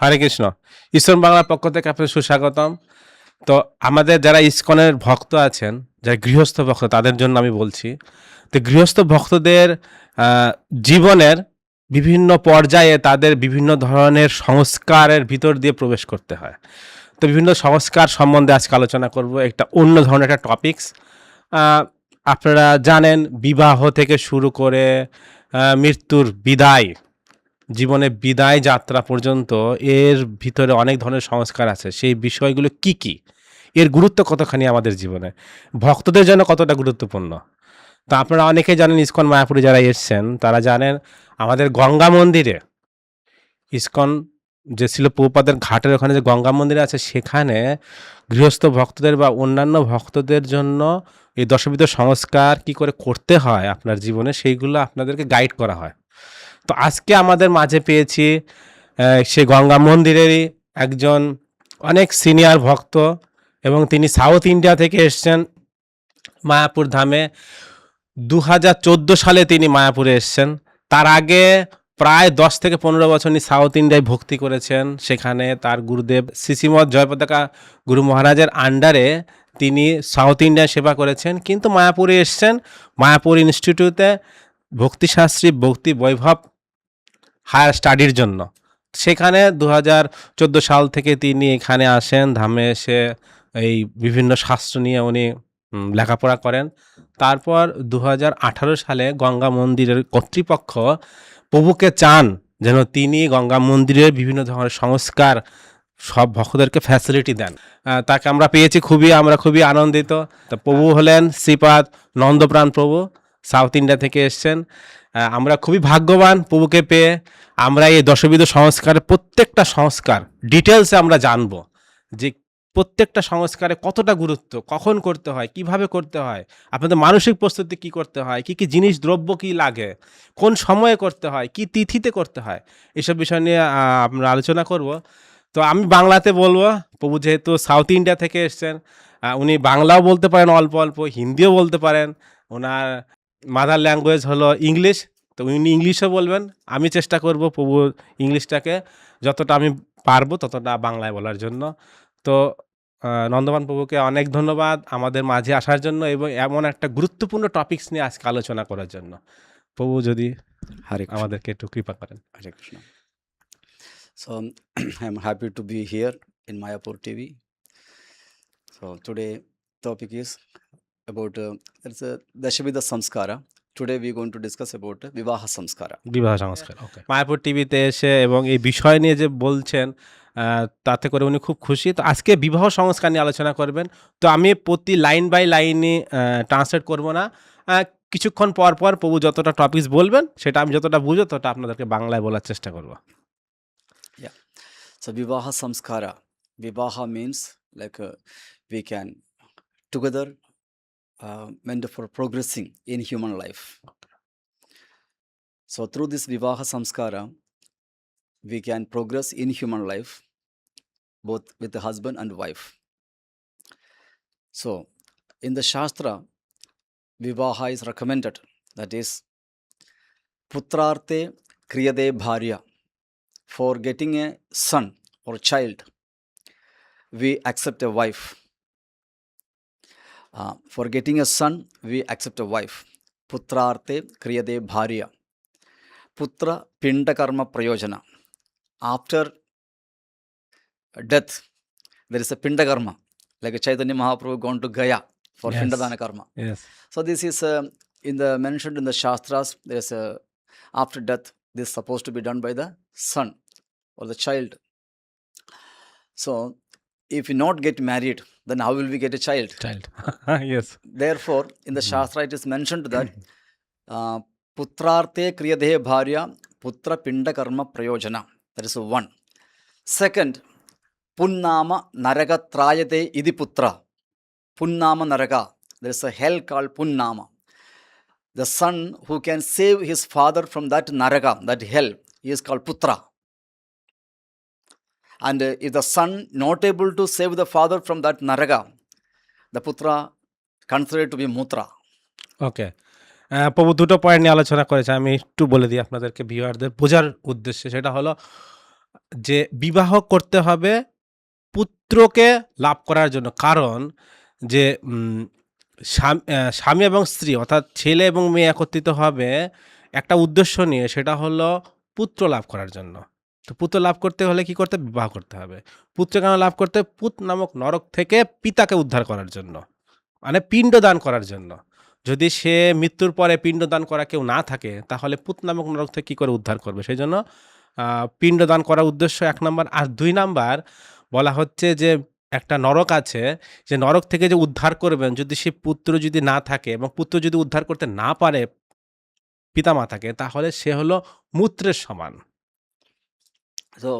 হরে Krishna. ISKCON বাংলার পক্ষ থেকে আপনাদের সুস্বাগতম। তো আমাদের যারা ইসকনের ভক্ত আছেন, যারা গৃহস্থ ভক্ত তাদের জন্য আমি বলছি। তো গৃহস্থ ভক্তদের জীবনের বিভিন্ন পর্যায়ে তাদের বিভিন্ন ধরনের সংস্কারের ভিতর দিয়ে প্রবেশ করতে হয়। তো বিভিন্ন সংস্কার সম্বন্ধে আজকে আলোচনা করব। একটা অন্য ধরনের একটা টপিকস। আপনারা জানেন বিবাহ থেকে শুরু করে মৃত্যুর বিদায়, জীবনে বিদায় যাত্রা পর্যন্ত এর ভিতরে অনেক ধরনের সংস্কার আছে। সেই বিষয়গুলো কি কি, এর গুরুত্ব কতখানি আমাদের জীবনে, ভক্তদের জন্য কতটা গুরুত্বপূর্ণ। তো আপনারা অনেকেই জানেন, ইসকন মায়াপুরে যারা এসছেন তারা জানেন আমাদের গঙ্গা মন্দিরে, ইসকন যে ছিল প্রভুপাদের ঘাটের ওখানে যে গঙ্গা মন্দির আছে, সেখানে গৃহস্থ ভক্তদের বা অন্যান্য ভক্তদের জন্য এই দশবিধ সংস্কার কি করে করতে হয় আপনার জীবনে, সেইগুলো আপনাদেরকে গাইড করা হয়। তো আজকে আমাদের মাঝে পেয়েছি সেই গঙ্গা মন্দিরেরই একজন অনেক সিনিয়র ভক্ত, এবং তিনি সাউথ ইন্ডিয়া থেকে এসছেন মায়াপুর ধামে। 2014 সালে তিনি মায়াপুরে এসছেন। তার আগে প্রায় 10 থেকে 15 বছর তিনি সাউথ ইন্ডিয়ায় ভক্তি করেছেন। সেখানে তার গুরুদেব শ্রীশ্রীমৎ জয়পতাকা গুরু মহারাজের আন্ডারে তিনি সাউথ ইন্ডিয়া সেবা করেছেন, কিন্তু মায়াপুরে এসছেন মায়াপুর ইনস্টিটিউটে ভক্তিশাস্ত্রী ভক্তি বৈভব হায়ার স্টাডির জন্য। সেখানে 2014 সাল থেকে তিনি এখানে আসেন, ধামে এসে এই বিভিন্ন শাস্ত্র নিয়ে উনি লেখাপড়া করেন। তারপর 2018 সালে গঙ্গা মন্দিরের কর্তৃপক্ষ প্রভুকে চান যেন তিনি গঙ্গা মন্দিরের বিভিন্ন ধরনের সংস্কার সব ভক্তদেরকে ফ্যাসিলিটি দেন। তাকে আমরা পেয়েছি, আমরা খুবই আনন্দিত। তো প্রভু হলেন শ্রীপাদ নন্দপ্রাণ প্রভু, সাউথ ইন্ডিয়া থেকে এসছেন। আমরা খুবই ভাগ্যবান প্রভুকে পেয়ে। আমরা এই দশবিধ সংস্কারের প্রত্যেকটা সংস্কার ডিটেলসে আমরা জানবো, যে প্রত্যেকটা সংস্কারে কতটা গুরুত্ব, কখন করতে হয়, কিভাবে করতে হয়, আপনাদের মানসিক প্রস্তুতি কি করতে হয়, কি কি জিনিস দ্রব্য কি লাগে, কোন সময়ে করতে হয়, কি তিথিতে করতে হয়, এসব বিষয় নিয়ে আমরা আলোচনা করব। তো আমি বাংলাতে বলবো। প্রভু যেহেতু সাউথ ইন্ডিয়া থেকে এসছেন, উনি বাংলাও বলতে পারেন অল্প অল্প, হিন্দিও বলতে পারেন। ওনার মাদার ল্যাঙ্গুয়েজ হলো ইংলিশ, তো উনি ইংলিশও বলবেন। আমি চেষ্টা করব প্রভু ইংলিশটাকে যতটা আমি পারবো ততটা বাংলায় বলার জন্য। তো নন্দবান প্রভুকে অনেক ধন্যবাদ আমাদের মাঝে আসার জন্য এবং এমন একটা গুরুত্বপূর্ণ টপিকস নিয়ে আজকে আলোচনা করার জন্য। প্রভু যদি আমাদেরকে একটু কৃপা করেন। Hare Krishna. So I'm happy to be here in Mayapur TV. So today topic is about it's a Dashavidha Samskara. Today we're going to discuss about Vivaha Samskara. বিবাহ সংস্কার। ওকে, মায়াপুর টিভিতে এসে এবং এই বিষয় নিয়ে যে বলছেন, তাতে করে উনি খুব খুশি। তো আজকে বিবাহ সংস্কার নিয়ে আলোচনা করবেন। তো আমি প্রতি লাইন বাই লাইনে ট্রান্সলেট করব না। কিছুক্ষণ পর পর প্রভু যতটা টপিকস বলবেন, সেটা আমি যতটা বুঝো ততটা আপনাদেরকে বাংলায় বলার চেষ্টা করব। Yeah. So Vivaha Samskara. Vivaha means like we can together meant for progressing in human life. So through this Vivaha Samskara, we can progress in human life, both with the husband and wife. So in the Shastra, Vivaha is recommended, that is, Putrarte Kriyade Bharya. For getting a son or child, we accept a wife. For getting a son, we accept a wife. Putrarte Kriyade Bharya. Putra Pinda Karma Prayojana. After death, there is a Pinda Karma, like a Chaitanya Mahaprabhu gone to Gaya for Yes. Pindadana Karma. Yes. So this is mentioned in the Shastras. There is after death, this is supposed to be done by the son or the child. So if we not get married, then how will we get a child? Yes. Therefore, in the Shastra, it is mentioned that Putrarte Kriyade Bharya Putra Pinda Karma Prayojana. That is one. Second, Punnama Naraga Trayate Idi Putra. Punnama Naraga. There is a hell called Punnama. The son who can save his father from that Naraga, that hell, he is called Putra. And if the son not able to save the father from that Naraga, the Putra considered to be Mutra. ওকে, প্রভু দুটো point নিয়ে আলোচনা করেছে। আমি একটু বলে দিই আপনাদেরকে ভিউয়ারদের বোঝার উদ্দেশ্যে। সেটা হলো যে বিবাহ করতে হবে পুত্রকে লাভ করার জন্য। কারণ যে স্বামী এবং স্ত্রী অর্থাৎ ছেলে এবং মেয়ে একত্রিত হবে একটা উদ্দেশ্য নিয়ে, সেটা হলো পুত্র লাভ করার জন্য। তো পুত্র লাভ করতে হলে কি করতে হবে? বিবাহ করতে হবে। পুত্র কেন লাভ করতে? পুত নামক নরক থেকে পিতাকে উদ্ধার করার জন্য। মানে পিণ্ডদান করার জন্য। যদি সে মৃত্যুর পরে পিণ্ডদান করা কেউ না থাকে, তাহলে পুত নামক নরক থেকে কি করে উদ্ধার করবে? সেজন্য পিণ্ডদান করার উদ্দেশ্য ১ নাম্বার। আর ২ নাম্বার বলা হচ্ছে যে একটা নরক আছে, যে নরক থেকে যে উদ্ধার করবেন, যদি সে পুত্র যদি না থাকে এবং পুত্র যদি উদ্ধার করতে না পারে পিতামাতাকে, তাহলে সে হলো মূত্রের সমান। So,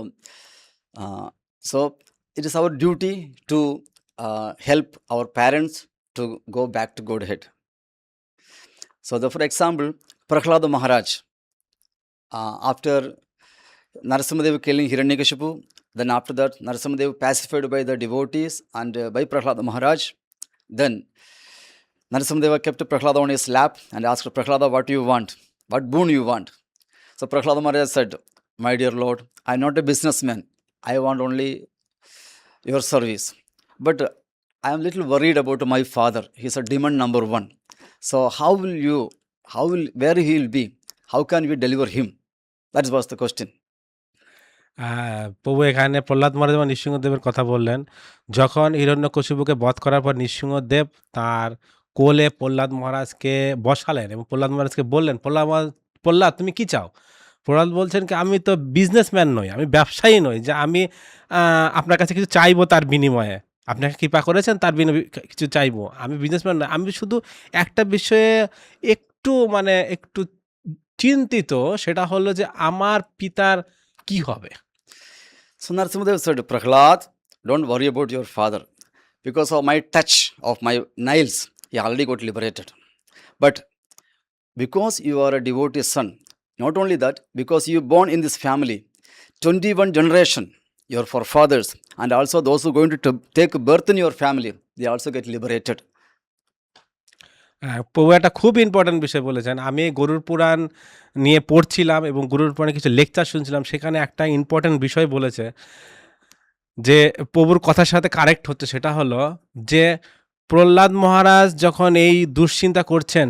so it is our duty to help our parents to go back to Godhead. So, for example, Prahlada Maharaj, after Narasimhadev killing Hiranyakashipu, then after that Narasimhadev pacified by the devotees and by Prahlada Maharaj. Then Narasimhadeva kept Prahlada on his lap and asked Prahlada, what do you want? What boon you want? So Prahlada Maharaj said, my dear Lord, I am not a businessman. I want only your service. But I am little worried about my father. He is a demon number one. So where he will be? How can we deliver him? That was the question. প্রভু এখানে প্রহ্লাদ মহারাজ এবং নৃসিংহদেবের কথা বললেন। যখন হিরণ্যকশিপুকে বধ করার পর নৃসিংহদেব তার কোলে প্রহ্লাদ মহারাজকে বসালেন এবং প্রহ্লাদ মহারাজকে বললেন, প্রহ্লাদ তুমি কি চাও? প্রহ্লাদ বলছেন কি, আমি তো বিজনেসম্যান নই, আমি ব্যবসায়ী নই যে আমি আপনার কাছে কিছু চাইবো তার বিনিময়ে। আপনাকে কৃপা করেছেন তার বিনিময়ে কিছু চাইবো। আমি বিজনেসম্যান নই। আমি শুধু একটা বিষয়ে একটু চিন্তিত, সেটা হলো যে আমার পিতার কি হবে? So Narasimhadev said, Prahlad, don't worry about your father. Because of my touch of my nails, he already got liberated. But because you are a devotee son, not only that, because you born in this family, 21 generation, your forefathers, and also those who are going to take birth in your family, they also get liberated. প্রভু একটা খুব important বিষয় বলেছেন। আমি গরুড় পুরাণ নিয়ে পড়ছিলাম এবং গরুড় পুরাণে কিছু লেকচার শুনছিলাম। সেখানে একটা ইম্পর্টেন্ট বিষয় বলেছে, যে প্রভুর কথার সাথে কারেক্ট হচ্ছে। সেটা হলো যে প্রহ্লাদ মহারাজ যখন এই দুশ্চিন্তা করছেন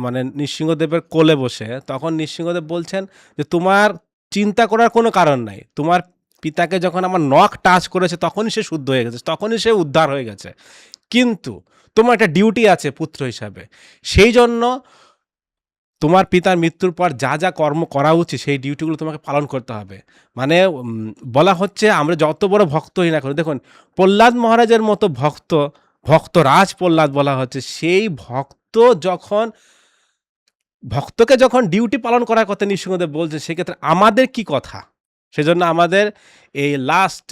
মানে নৃসিংহদেবের কোলে বসে, তখন নৃসিংহদেব বলছেন যে তোমার চিন্তা করার কোনো কারণ নাই। তোমার পিতাকে যখন আমার নখ টাচ করেছে তখনই সে শুদ্ধ হয়ে গেছে, তখনই সে উদ্ধার হয়ে গেছে। কিন্তু তোমার একটা ডিউটি আছে পুত্র হিসাবে। সেই জন্য তোমার পিতার মৃত্যুর পর যা যা কর্ম করা উচিত সেই ডিউটিগুলো তোমাকে পালন করতে হবে। মানে বলা হচ্ছে আমরা যত বড় ভক্তই না করি, দেখুন প্রহ্লাদ মহারাজের মতো ভক্তরাজ প্রহ্লাদ বলা হচ্ছে, সেই ভক্তকে যখন ডিউটি পালন করার কথা নৃসিংহদেব বলছে, সেক্ষেত্রে আমাদের কি কথা? সেজন্য আমাদের এই লাস্ট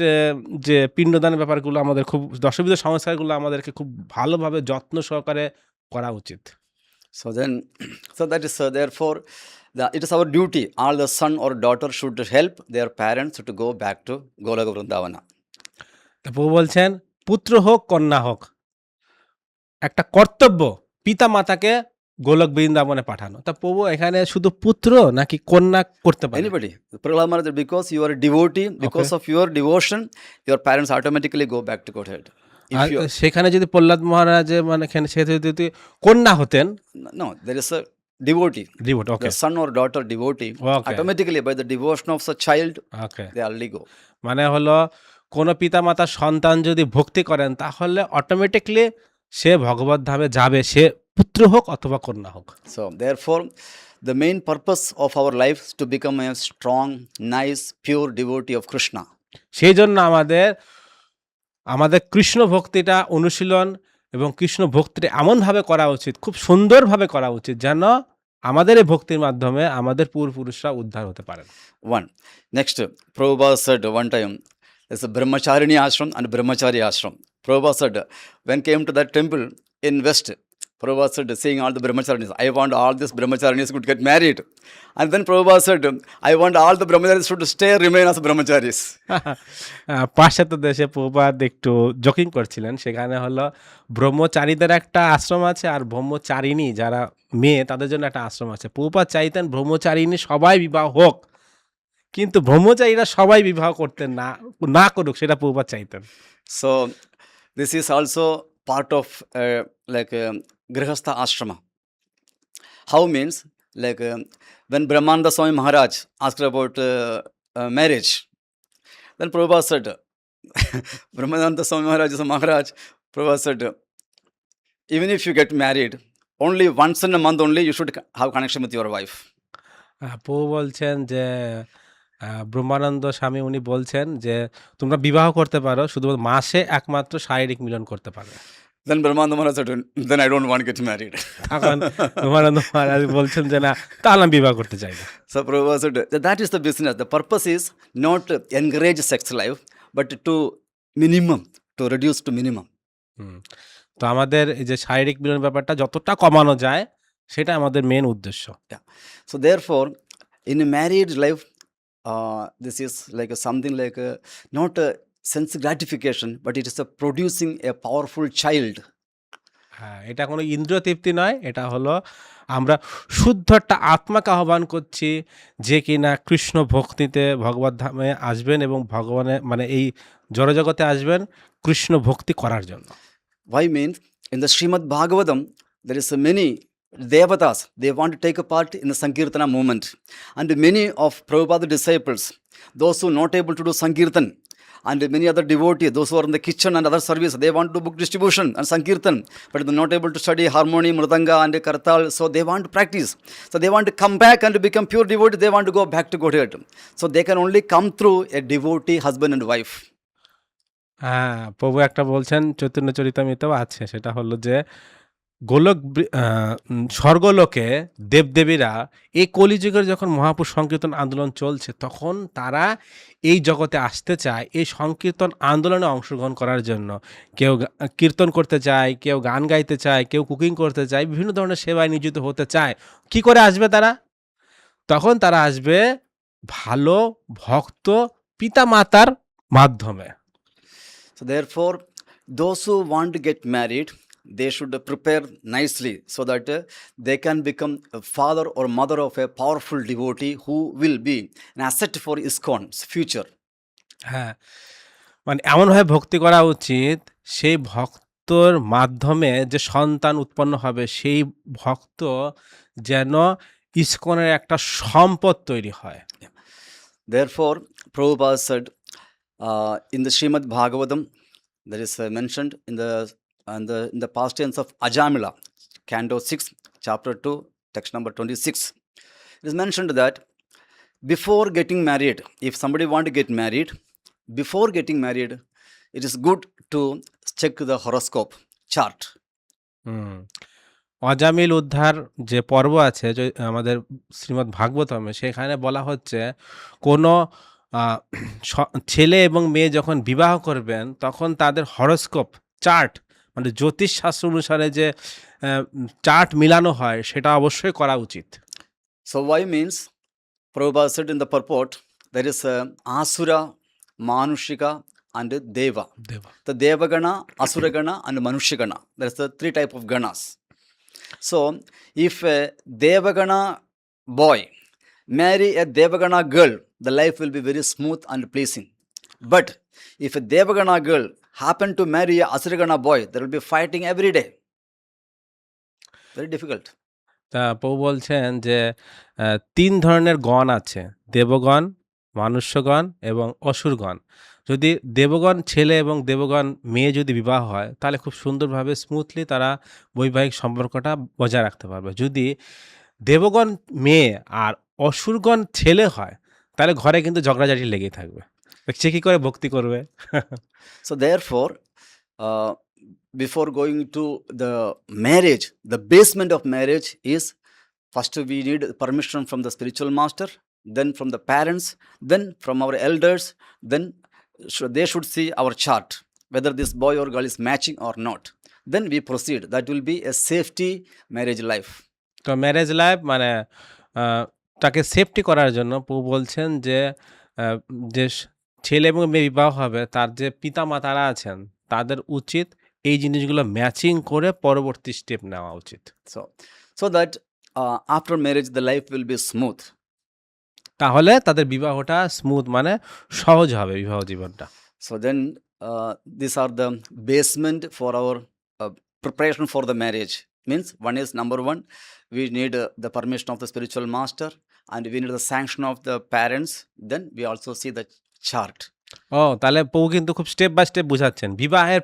যে পিণ্ডদানের ব্যাপারগুলো, আমাদের খুব দশবিধ সংস্কারগুলো আমাদেরকে খুব ভালোভাবে যত্ন সহকারে করা উচিত। So that is therefore it is our duty. All the son or daughter should help their parents to go back to Goloka Vrindavana. প্রভু বলছেন পুত্র হোক কন্যা হোক, একটা কর্তব্য পিতা মাতাকে গোলক বৃন্দাবনে পাঠানো। তা প্রভু এখানে শুধু পুত্র নাকি কন্যা করতে পারে? Anybody. Prahlad Maharaj, because you are a devotee, because of your devotion, your parents automatically go back to Godhead. আর সেখানে যদি প্রহ্লাদ মহারাজ মানে সে যদি কন্যা হতেন, No, there is a devotee. Okay The son or daughter devotee, Okay. automatically by the devotion of such child, okay, they already go. মানে হলো কোনো পিতা মাতার সন্তান যদি ভক্তি করেন, তাহলে অটোমেটিকলি সে ভগবত ধামে যাবে, সে পুত্র হোক অথবা কন্যা হোক। So therefore, the main purpose of our life is to become a strong, nice, pure devotee of Krishna. সেই জন্য আমাদের কৃষ্ণ ভক্তিটা অনুশীলন এবং কৃষ্ণ ভক্তিটা এমনভাবে করা উচিত, খুব সুন্দরভাবে করা উচিত, যেন আমাদের এই ভক্তির মাধ্যমে আমাদের পূর্বপুরুষরা উদ্ধার হতে পারেন। One. Next, Prabhupada said one time, there's a Brahmacharini ashram and Brahmachari ashram. Prabhupada said, when came to that temple in West, Prabhupada said, seeing all the Brahmacharinis, I want all these Brahmacharinis could get married. And then Prabhupada said, I want all the Brahmacharis should remain as Brahmacharis. পাশ্চাত্য দেশে প্রভুপাদ একটু joking করছিলেন। সেখানে হলো ব্রহ্মচারীদের একটা আশ্রম আছে, আর ব্রহ্মচারিণী যারা মেয়ে তাদের জন্য একটা আশ্রম আছে। প্রভুপাদ চাইতেন ব্রহ্মচারিণী সবাই বিবাহ হোক, কিন্তু ব্রহ্মচারীরা সবাই বিবাহ করতেন না, না করুক সেটা প্রভুপাদ চাইতেন। So this is also part of like Grihastha Ashrama. How means like when Brahmananda Swami Maharaj asked about marriage, then Prabhupada said, Brahmananda Swami Maharaj is a Maharaj. Prabhupada said, even if you get married, only once in a month only you should have connection with your wife. প্রভু বলছেন যে ব্রহ্মানন্দ স্বামী উনি বলছেন যে তোমরা বিবাহ করতে পারো, শুধু মাসে একমাত্র শারীরিক মিলন করতে পারবে। Then Brahmananda Maharaj said, then I don't want to get married. তখন ব্রহ্মানন্দ মহারাজ বলছেন যে না, তাহলে আমি বিবাহ করতে চাই না। So Prabhupada said, that is the business. The purpose is not to encourage sex life, but to minimum, to reduce to minimum. হুম। তো আমাদের এই যে শারীরিক মিলন ব্যাপারটা যতটা কমানো যায় সেটা আমাদের মেন উদ্দেশ্য। So therefore, in a married life, this is like something like not a sense gratification, but it is a producing a powerful child. হ্যাঁ, এটা কোনো ইন্দ্রিয় তৃপ্তি নয়, এটা হলো আমরা শুদ্ধ একটা আত্মাকে আহ্বান করছি যে কিনা কৃষ্ণ ভক্তিতে ভগবত ধামে আসবেন এবং ভগবানের মানে এই জড়জগতে আসবেন কৃষ্ণ ভক্তি করার জন্য। Why means in the Srimad Bhagavatam, there is many Devatas, they want to take a part in the Sankirtana movement. And many of Prabhupada disciples, those who are not able to do Sankirtan, and many other devotees, those who are in the kitchen and other service, they want to do book distribution and Sankirtan, but they're not able to study harmony, mridanga and kartal, so they want to practice. So they want to come back and to become pure devotees, they want to go back to Godhead. So they can only come through a devotee husband and wife. হ্যাঁ, প্রভু একটা বলছেন চৈতন্য চরিতামৃতেও আছে, সেটা হলো যে গোলক স্বর্গলোকে দেবদেবীরা এই কলিযুগের যখন মহাপুরুষ সংকীর্তন আন্দোলন চলছে তখন তারা এই জগতে আসতে চায় এই সংকীর্তন আন্দোলনে অংশগ্রহণ করার জন্য। কেউ কীর্তন করতে চায়, কেউ গান গাইতে চায়, কেউ কুকিং করতে চায়, বিভিন্ন ধরনের সেবায় নিয়োজিত হতে চায়। কি করে আসবে তারা? তখন তারা আসবে ভালো ভক্ত পিতামাতার মাধ্যমে। So therefore, those who want to get married, they should prepare nicely so that they can become a father or mother of a powerful devotee who will be an asset for ISKCON's future. হ্যাঁ, মানে এমনভাবে ভক্তি করা উচিত সেই ভক্তর মাধ্যমে যে সন্তান উৎপন্ন হবে সেই ভক্ত যেন ইসকনের একটা সম্পদ তৈরি হয়। Therefore, Prabhupada said in the Srimad Bhagavatam, there is mentioned in the past tense of Ajamila, Canto 6, Chapter 2, text number 26. It is mentioned that before getting married, if somebody want to get married, before getting married, it is good to check the horoscope chart. হুম। অজামিল উদ্ধার যে পর্ব আছে আমাদের শ্রীমদ্ ভাগবতমে, সেখানে বলা হচ্ছে কোনো ছেলে এবং মেয়ে যখন বিবাহ করবেন তখন তাদের হরোস্কোপ চার্ট মানে জ্যোতিষশাস্ত্র অনুসারে যে চার্ট মিলানো হয় সেটা অবশ্যই করা উচিত। So why means Prabhupada said in the purport, there is Asura, Manushika and Deva. The Devagana, Asuragana and Manushigana. There is the three type of ganas. So if a Devagana boy marry a Devagana girl, the life will be very smooth and pleasing. But if a Devagana girl happen to marry a Asuragana boy, there will be fighting every day. Very difficult. তা প্রভু বলছেন যে 3 ধরনের গণ আছে, দেবগণ, মনুষ্যগণ এবং অসুরগণ। যদি দেবগণ ছেলে এবং দেবগণ মেয়ে যদি বিবাহ হয় তাহলে খুব সুন্দরভাবে স্মুথলি তারা বৈবাহিক সম্পর্কটা বজায় রাখতে পারবে। যদি দেবগণ মেয়ে আর অসুরগণ ছেলে হয় তাহলে ঘরে কিন্তু ঝগড়াঝাটি লেগেই থাকবে। সে কি করে ভক্তি করবে? So therefore, before going to the marriage, the basement of marriage is first we need permission from the spiritual master, then from the parents, then from our elders, then they should see our chart, whether this boy or girl is matching or not. Then we proceed. That will be a safety marriage life. তো marriage life মানে তাকে safety করার জন্য প্রভু বলছেন যে যে ছেলে এবং মেয়ে বিবাহ হবে তার যে পিতা মাতারা আছেন তাদের উচিত এই জিনিসগুলো ম্যাচিং করে পরবর্তী স্টেপ নেওয়া উচিত। So that after marriage the life will be smooth. তাহলে তাদের বিবাহটা স্মুথ মানে সহজ হবে বিবাহ জীবনটা। So then, these are the basement for our preparation for the marriage. Means one is number one, we need the permission of the spiritual master, and we need the sanction of the parents. Then we also see the chart. ও তাহলে প্রভু কিন্তু খুব step by step বুঝাচ্ছেন বিবাহের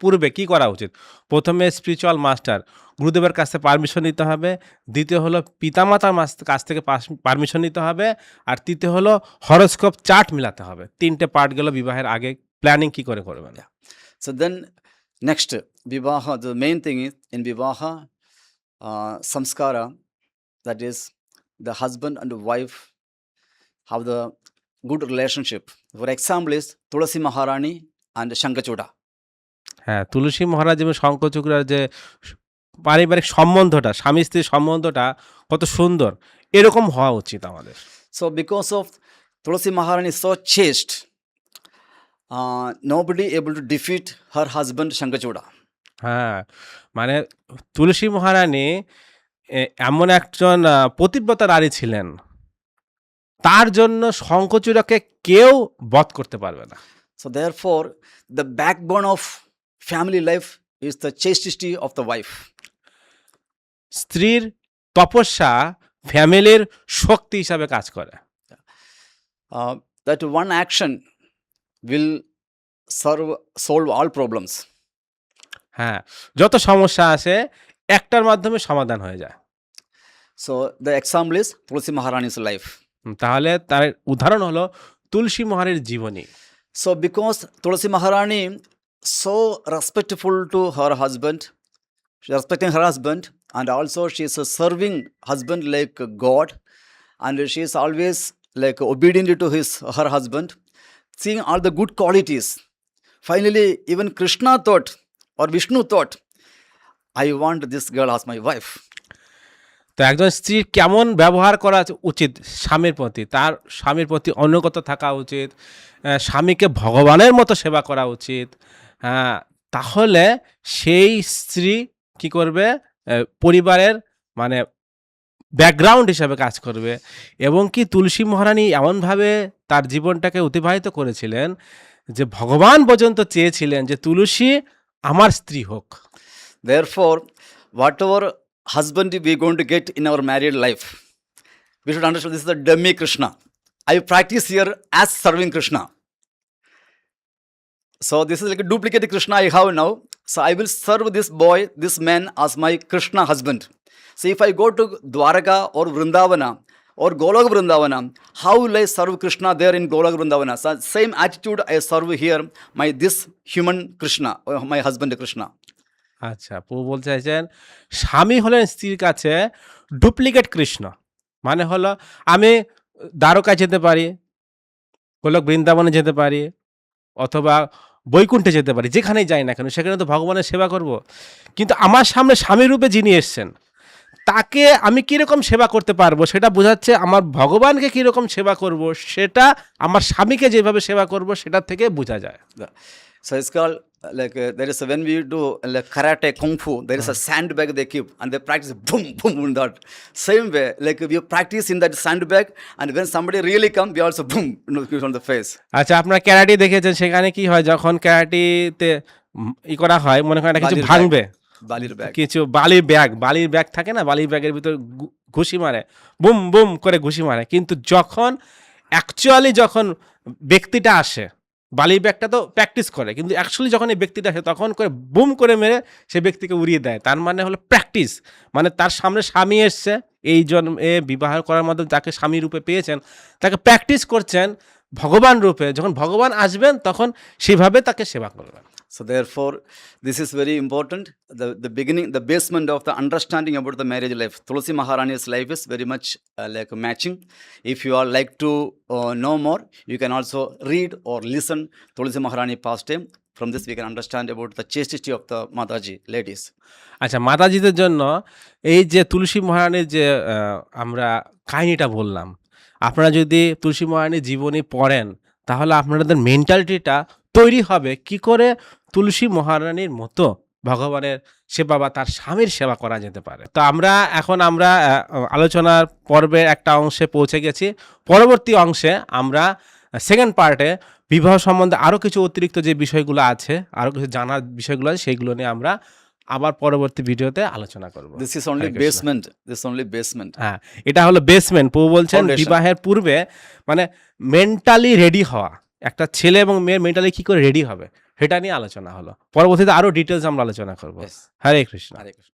পূর্বে কি করা উচিত। প্রথমে স্পিরিচুয়াল মাস্টার গুরুদেবের কাছ থেকে পারমিশন নিতে হবে, দ্বিতীয় হলো পিতামাতার কাছ থেকে পারমিশন নিতে হবে, আর তৃতীয় হলো হরোস্কোপ চার্ট মিলাতে হবে। তিনটে পার্ট গেল বিবাহের আগে প্ল্যানিং কি করে করবেন। So then, next, vivaha, the main thing is in vivaha, samskara, that is, the husband and the wife have the good relationship. For example is Tulasi Maharani and Shankachuda. হ্যাঁ, তুলসী মহারাজ এবং শঙ্করচূড়ার যে পারিবারিক সম্বন্ধটা, স্বামী স্ত্রীর সম্বন্ধটা কত সুন্দর, এরকম হওয়া উচিত আমাদের। So because of Tulasi Maharani is so chaste, nobody able to defeat her husband Shankachuda. হ্যাঁ, মানে তুলসী মহারানী এমন একজন পতিব্রতা নারী ছিলেন, তার জন্য শঙ্খচূড়াকে কেউ বধ করতে পারবে না। So therefore, the backbone of family life is the chastity of the wife. স্ত্রীর তপস্যা ফ্যামিলির শক্তি হিসাবে কাজ করে। That one action will solve all problems. হ্যাঁ, যত সমস্যা আসে একটার মাধ্যমে সমাধান হয়ে যায়। So the example is Tulasi Maharani's life. তাহলে তার উদাহরণ হলো তুলসী মহারানীর জীবনী। So because Tulasi Maharani so respectful to her husband, she respecting her husband, and also she is serving husband like God, and she is always like obedient to her husband, seeing all the good qualities. Finally, even Krishna thought or Vishnu thought, I want this girl as my wife. তো একজন স্ত্রীর কেমন ব্যবহার করা উচিত স্বামীর প্রতি, তার স্বামীর প্রতি অনুগত থাকা উচিত, স্বামীকে ভগবানের মতো সেবা করা উচিত। হ্যাঁ, তাহলে সেই স্ত্রী কি করবে, পরিবারের মানে ব্যাকগ্রাউন্ড হিসাবে কাজ করবে। এবং কি তুলসী মহারানী এমনভাবে তার জীবনটাকে অতিবাহিত করেছিলেন যে ভগবান পর্যন্ত চেয়েছিলেন যে তুলসী আমার স্ত্রী হোক। Therefore, whatever husband we are going to get in our married life, we should understand this is the dummy Krishna. I practice here as serving Krishna. So this is like a duplicate Krishna I have now. So I will serve this boy, this man as my Krishna husband. So if I go to Dwaraka or Vrindavana or Golok Vrindavana, how will I serve Krishna there in Golok Vrindavana? So same attitude I serve here this human Krishna, or my husband Krishna. আচ্ছা, প্রভু বলতে চাইছেন স্বামী হলেন স্ত্রীর কাছে duplicate Krishna. মানে হলো আমি দ্বারকায় যেতে পারি, গোলক বৃন্দাবনে যেতে পারি, অথবা বৈকুণ্ঠে যেতে পারি, যেখানেই যাই না কেন সেখানে তো ভগবানের সেবা করব। কিন্তু আমার সামনে স্বামী রূপে যিনি এসছেন তাকে আমি কীরকম সেবা করতে পারবো সেটা বোঝাচ্ছে আমার ভগবানকে কীরকম সেবা করব, সেটা আমার স্বামীকে যেভাবে সেবা করব সেটা থেকে বোঝা যায়। So it's called like there is when we do like karate, kung fu, there is a sandbag they keep and they practice boom boom in that same way. Like we practice in that sandbag, and when somebody really come, we also boom on the face. আচ্ছা, আপনারা karate দেখেছেন, সেখানে কি হয় যখন ক্যারাটিতে ই করা হয়, মনে করেন কিছু ভাঙবে, বালির ব্যাগ, কিছু বালির ব্যাগ থাকে না, বালির ব্যাগের ভিতর ঘুষি মারে, বুম বুম করে ঘুষি মারে। কিন্তু যখন অ্যাকচুয়ালি যখন ব্যক্তিটা আসে, বালির ব্যাগটা তো প্র্যাকটিস করে, কিন্তু অ্যাকচুয়ালি যখন এই ব্যক্তিটা আসে তখন করে বুম করে মেরে সে ব্যক্তিকে উড়িয়ে দেয়। তার মানে হলো প্র্যাকটিস, মানে তার সামনে স্বামী এসছে, এই জন্মে বিবাহ করার মাধ্যমে যাকে স্বামী রূপে পেয়েছেন তাকে প্র্যাকটিস করছেন ভগবান রূপে, যখন ভগবান আসবেন তখন সেভাবে তাকে সেবা করবেন। So therefore, this is very important. The beginning, the basement of the understanding about the marriage life. Tulasi Maharani's life is very much like matching. If you are like to know more, you can also read or listen Tulasi Maharani past time. From this, we can understand about the chastity of the Mataji ladies. আচ্ছা, মাতাজিদের জন্য এই যে তুলসী মহারানীর যে আমরা কাহিনীটা বললাম, আপনারা যদি তুলসী মহারানীর জীবনী পড়েন তাহলে আপনাদের মেন্টালিটিটা তৈরি হবে কি করে তুলসী মহারানীর মতো ভগবানের সেবা বা তার স্বামীর সেবা করা যেতে পারে। তো আমরা আলোচনার পর্বের একটা অংশে পৌঁছে গেছি। পরবর্তী অংশে আমরা সেকেন্ড পার্টে বিবাহ সম্বন্ধে আরও কিছু অতিরিক্ত যে বিষয়গুলো আছে, আরও কিছু জানার বিষয়গুলো আছে, সেইগুলো নিয়ে আমরা আবার পরবর্তী ভিডিওতে আলোচনা করব। This is only Hare Krishna. basement. This is only basement. হ্যাঁ, এটা হলো বেসমেন্ট। প্রভু বলছেন Foundation. বিবাহের পূর্বে মানে মেন্টালি রেডি হওয়া, একটা ছেলে এবং মেয়ে মেন্টালি কি করে রেডি হবে সেটা নিয়ে আলোচনা হলো। পরবর্তীতে আরো ডিটেলস আমরা আলোচনা করব। Yes. হরে কৃষ্ণ। Hare Krishna.